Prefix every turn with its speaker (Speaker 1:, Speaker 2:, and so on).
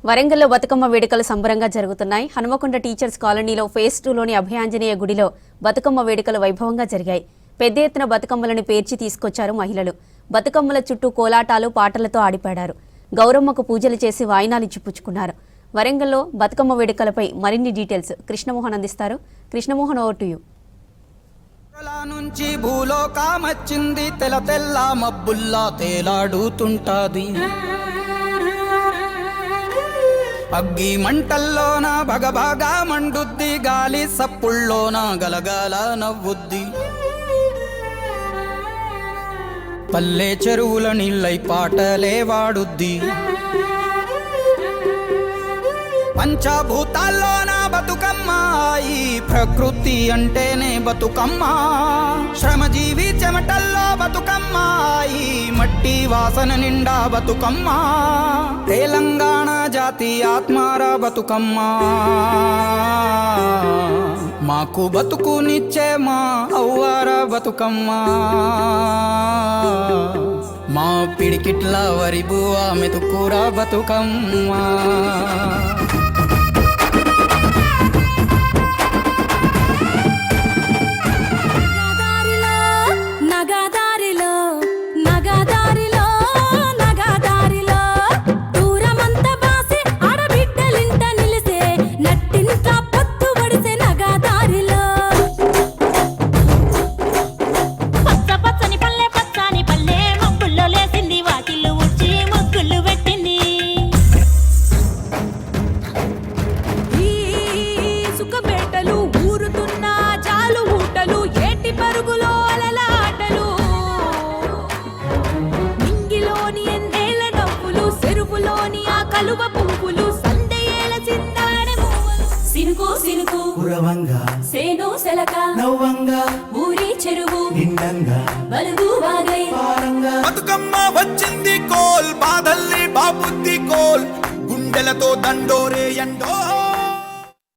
Speaker 1: వరంగల్లో బతుకమ్మ వేడుకలు సంబరంగా జరుగుతున్నాయి. హనుమకొండ టీచర్స్ కాలనీలో ఫేజ్ 2లోని అభయాంజనేయ గుడిలో బతుకమ్మ వేడుకలు వైభవంగా జరిగాయి. పెద్ద ఎత్తున బతుకమ్మలను పేర్చి తీసుకొచ్చారు మహిళలు. బతుకమ్మల చుట్టూ కోలాటాలు పాటలతో ఆడిపాడారు. గౌరమ్మకు పూజలు చేసి వాయినాలు ఇచ్చిపుచ్చుకున్నారు. వరంగల్లో బతుకమ్మ వేడుకలపై మరిన్ని డీటెయిల్స్ కృష్ణమోహన్ అందిస్తారు. Krishnamohan, over to you.
Speaker 2: నుంచి భూలోకమచ్చింది, తెల్ల తెల్ల మబ్బుల్లా తేలాడుతుంటాది. అగ్గి మంటల్లోన భగభగా మండుద్ది, గాలి సప్పుల్లోన గలగాల నవ్వుద్ది. పల్లె చెరువుల నీళ్ళై పాటలే వాడుద్ది. పంచభూతాల్లోన బతుకమ్మ, ఈ ప్రకృతి అంటేనే బతుకమ్మ. శ్రమజీవి చెమటల్లో బతుకమ్మ, ఈ మట్టి వాసన నిండా బతుకమ్మ. తెలంగాణ జాతి ఆత్మార బతుకమ్మ, మాకు బతుకునిచ్చే మా అవ్వార బతుకమ్మ. మా పిడికిట్ల వరి బువ్వ మెతుకూర బతుకమ్మ.
Speaker 3: కలువ పువ్వులు సందేల చిందాడము, సినుకు సినుకు
Speaker 4: పురవంగా
Speaker 3: సేను సెలక
Speaker 4: నవ్వంగా
Speaker 3: ఊరి చెరువు
Speaker 4: నిండంగా
Speaker 3: బలుగు వాగై
Speaker 4: పారంగా.
Speaker 2: బతుకమ్మ వచ్చింది కోల్, బాధల్ని బాబుద్ది కోల్, గుండెలతో దండోరే ఎండో.